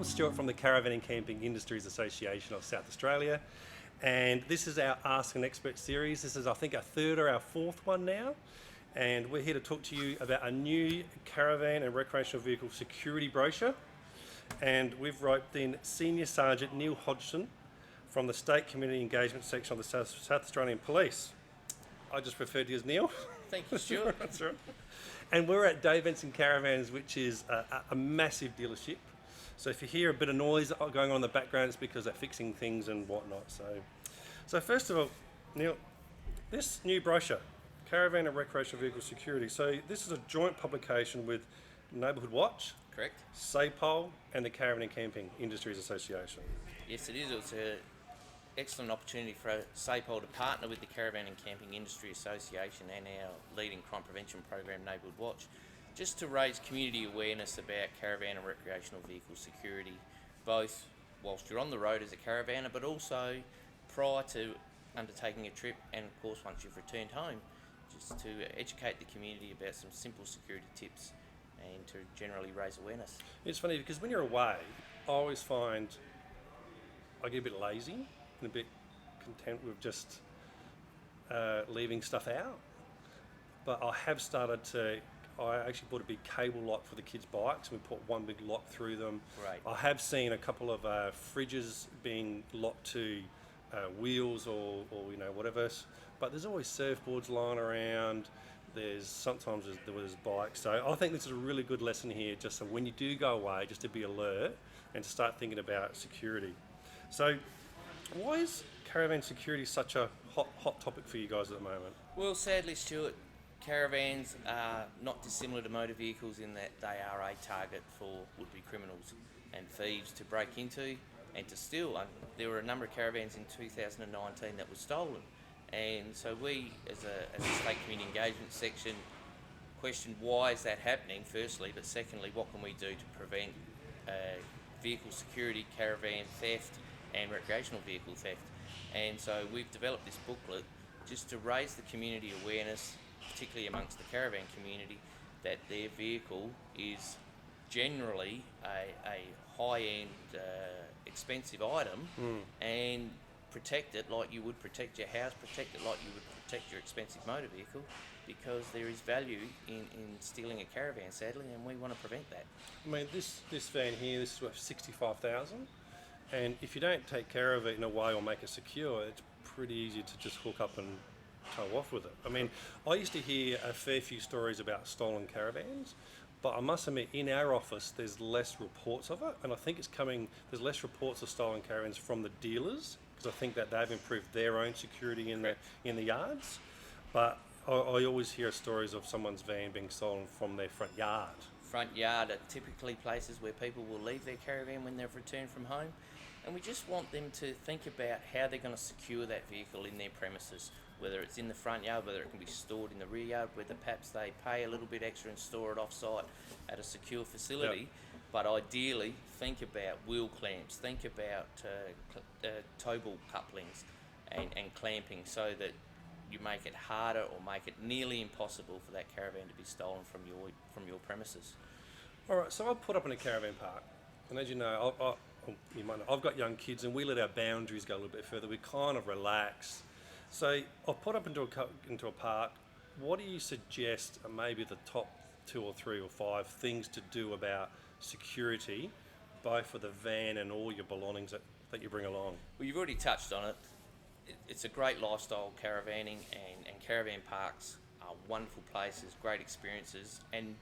I'm Stuart from the Caravan and Camping Industries Association of South Australia, and this is our Ask an Expert series. This is, I think, our third or our fourth one now, and we're here to talk to you about a new caravan and recreational vehicle security brochure. And we've roped in Snr Sgt Neil Hodgson from the State Community Engagement Section of the South Australian Police. I just referred to you as Neil. Thank you, Stuart. That's right. And we're at Dave Benson Caravans, which is a massive dealership. So if you hear a bit of noise going on in the background, it's because they're fixing things and whatnot. So first of all, Neil, this new brochure, Caravan and Recreational Vehicle Security. So this is a joint publication with Neighbourhood Watch, Correct. SAPOL, and the Caravan and Camping Industries Association. Yes, it is. It's an excellent opportunity for SAPOL to partner with the Caravan and Camping Industry Association and our leading crime prevention program, Neighbourhood Watch, just to raise community awareness about caravan and recreational vehicle security, both whilst you're on the road as a caravaner, but also prior to undertaking a trip, and of course once you've returned home, just to educate the community about some simple security tips and to generally raise awareness. It's funny because when you're away, I always find I get a bit lazy and a bit content with just leaving stuff out. But I have started to, I actually bought a big cable lock for the kids' bikes and we put one big lock through them. Right. I have seen a couple of fridges being locked to wheels or whatever, but there's always surfboards lying around. Sometimes there's bikes. So I think this is a really good lesson here, just so when you do go away, just to be alert and to start thinking about security. So why is caravan security such a hot topic for you guys at the moment? Well, sadly, Stuart, caravans are not dissimilar to motor vehicles in that they are a target for would-be criminals and thieves to break into and to steal. There were a number of caravans in 2019 that were stolen. And so we, as a state community engagement section, questioned why is that happening, firstly, but secondly, what can we do to prevent vehicle security, caravan theft, and recreational vehicle theft. And so we've developed this booklet just to raise the community awareness, particularly amongst the caravan community, that their vehicle is generally a high-end, expensive item, and protect it like you would protect your house, protect it like you would protect your expensive motor vehicle, because there is value in stealing a caravan, sadly, and we want to prevent that. I mean, this van here, this is worth $65,000, and if you don't take care of it in a way or make it secure, it's pretty easy to just hook up and tow off with it. I mean, I used to hear a fair few stories about stolen caravans, but I must admit, in our office, there's less reports of it, and I think there's less reports of stolen caravans from the dealers, because I think that they've improved their own security in the yards. But I always hear stories of someone's van being stolen from their front yard. Front yard are typically places where people will leave their caravan when they've returned from home, and we just want them to think about how they're going to secure that vehicle in their premises, whether it's in the front yard, whether it can be stored in the rear yard, whether perhaps they pay a little bit extra and store it off-site at a secure facility. Yep. But ideally, think about wheel clamps, think about tow ball couplings and clamping, so that you make it harder or make it nearly impossible for that caravan to be stolen from your premises. All right, so I'll put up in a caravan park, and as you know, you might know, I've got young kids, and we let our boundaries go a little bit further. We kind of relax. So I'll put up into a park. What do you suggest are maybe the top 2 or 3 or 5 things to do about security, both for the van and all your belongings that you bring along? Well, you've already touched on it. It's a great lifestyle, caravanning, and caravan parks are wonderful places, great experiences, and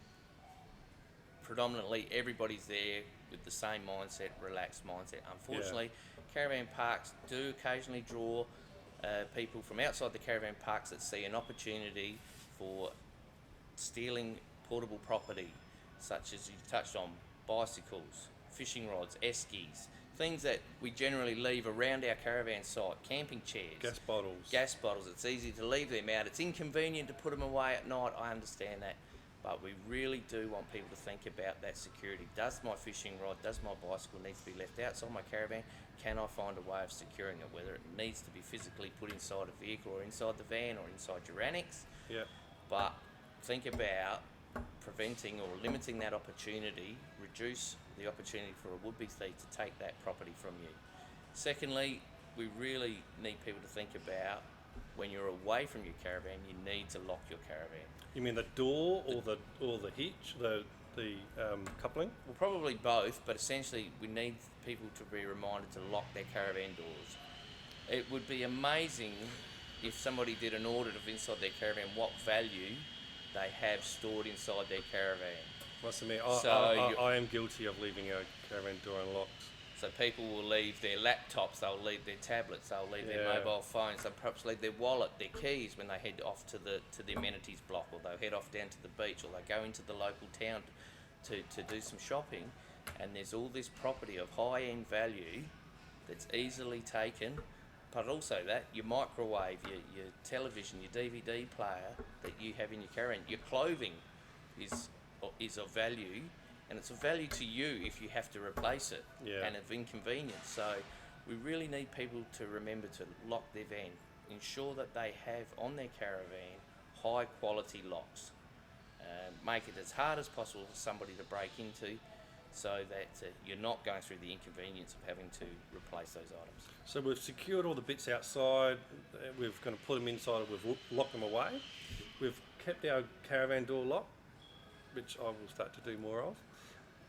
predominantly everybody's there with the same mindset, relaxed mindset. Unfortunately, caravan parks do occasionally draw people from outside the caravan parks that see an opportunity for stealing portable property, such as you touched on, bicycles, fishing rods, eskies, things that we generally leave around our caravan site, camping chairs. Gas bottles. It's easy to leave them out. It's inconvenient to put them away at night, I understand that. But we really do want people to think about that security. Does my fishing rod, does my bicycle need to be left outside my caravan? Can I find a way of securing it, whether it needs to be physically put inside a vehicle or inside the van or inside your annex? Yeah. But think about preventing or limiting that opportunity, reduce the opportunity for a would-be thief to take that property from you. Secondly, we really need people to think about when you're away from your caravan, you need to lock your caravan. You mean the door or the hitch, the coupling? Well, probably both, but essentially we need people to be reminded to lock their caravan doors. It would be amazing if somebody did an audit of inside their caravan, what value they have stored inside their caravan. Must admit, So I am guilty of leaving a caravan door unlocked. So people will leave their laptops, they'll leave their tablets, they'll leave their mobile phones, they'll perhaps leave their wallet, their keys when they head off to the amenities block, or they'll head off down to the beach, or they go into the local town to do some shopping, and there's all this property of high-end value that's easily taken, but also that your microwave, your television, your DVD player that you have in your caravan, your clothing is of value, and it's of value to you if you have to replace it, and of inconvenience. So we really need people to remember to lock their van, ensure that they have on their caravan high quality locks. Make it as hard as possible for somebody to break into, so that you're not going through the inconvenience of having to replace those items. So we've secured all the bits outside, we've kind of put them inside, we've locked them away, we've kept our caravan door locked, which I will start to do more of.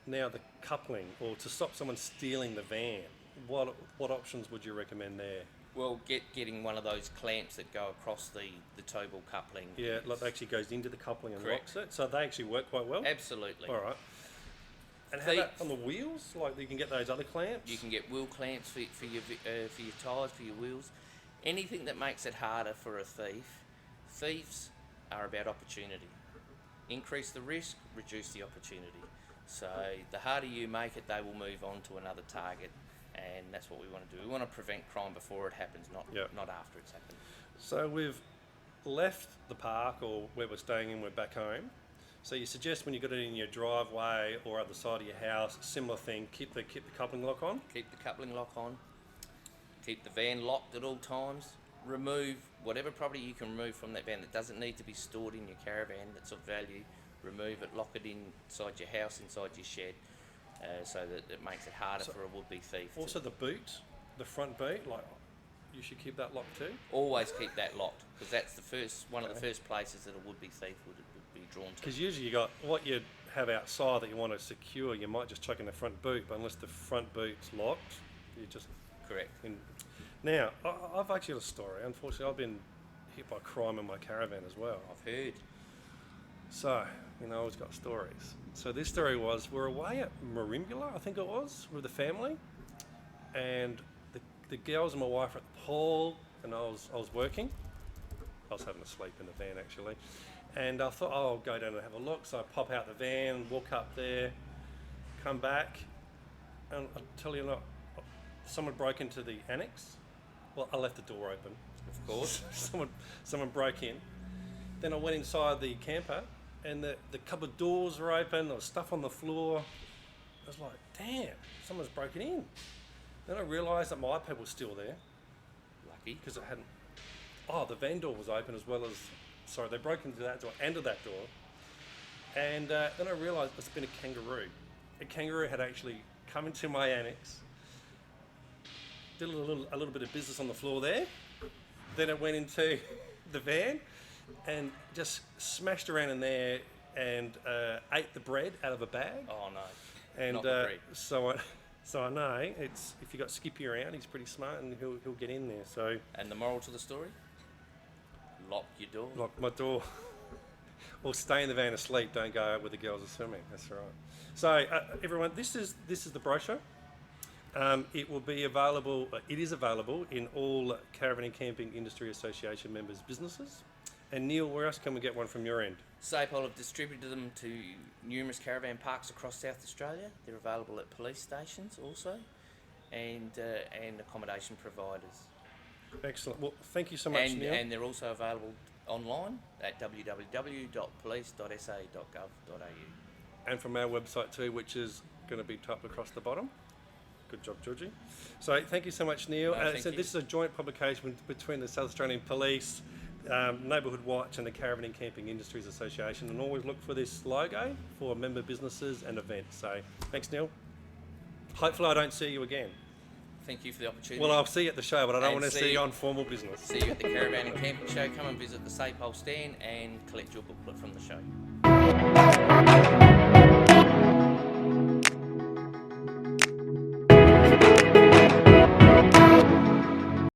Now the coupling, or to stop someone stealing the van, what options would you recommend there? Well, getting one of those clamps that go across the tow ball coupling. Yeah, like actually goes into the coupling and Correct. locks it, so they actually work quite well? Absolutely. All right. And how about on the wheels? Like you can get those other clamps? You can get wheel clamps for your tyres, for your wheels. Anything that makes it harder for a thief. Thieves are about opportunity. Increase the risk, reduce the opportunity. So the harder you make it, they will move on to another target, and that's what we want to do. We want to prevent crime before it happens, not after it's happened. So we've left the park, or where we're staying in, we're back home. So you suggest when you got it in your driveway or at the side of your house, similar thing, keep the coupling lock on? Keep the coupling lock on. Keep the van locked at all times. Remove whatever property you can remove from that van that doesn't need to be stored in your caravan that's of value. Remove it, lock it inside your house, inside your shed, so that it makes it harder for a would-be thief. Also the boot, the front boot, like you should keep that locked too? Always keep that locked, because that's one of the first places that a would-be thief would be drawn to. Because usually you got what you have outside that you want to secure, you might just chuck in the front boot, but unless the front boot's locked, you just... Correct. Now, I've actually got a story. Unfortunately, I've been hit by crime in my caravan as well. I've heard. So, I always got stories. So this story was, we're away at Marimbula, I think it was, with the family, and the girls and my wife were at the pool, and I was working. I was having a sleep in the van actually, and I thought, I'll go down and have a look. So I pop out the van, walk up there, come back, and I tell you not, someone broke into the annex. Well, I left the door open. Of course. someone broke in. Then I went inside the camper, and the cupboard doors were open, there was stuff on the floor. I was like, damn, someone's broken in. Then I realised that my iPad was still there. Lucky. Because it hadn't... Oh, the van door was open as well as... Sorry, they broke into that door and to that door. And then I realised it's been a kangaroo. A kangaroo had actually come into my annex, did a little bit of business on the floor there. Then it went into the van and just smashed around in there and ate the bread out of a bag. Oh no! And not the bread. So I know it's, if you got Skippy around, he's pretty smart and he'll get in there. So. And the moral to the story? Lock your door. Lock my door. Or stay in the van asleep. Don't go out where the girls are swimming. That's right. So everyone, this is the brochure. It will be available. It is available in all Caravan and Camping Industry Association members' businesses. And Neil, where else can we get one from your end? SAPOL have distributed them to numerous caravan parks across South Australia. They're available at police stations also, and accommodation providers. Excellent. Well, thank you so much, Neil. And they're also available online at www.police.sa.gov.au. And from our website too, which is going to be typed across the bottom. Good job, Georgie. So thank you so much, Neil. No, thank you. This is a joint publication between the South Australian Police, Neighbourhood Watch and the Caravan and Camping Industries Association, and always look for this logo for member businesses and events. So thanks, Neil. Hopefully I don't see you again. Thank you for the opportunity. Well, I'll see you at the show, but I don't And want to see you on formal business. See you at the Caravan and Camping Show. Come and visit the Safe Hole stand and collect your booklet from the show.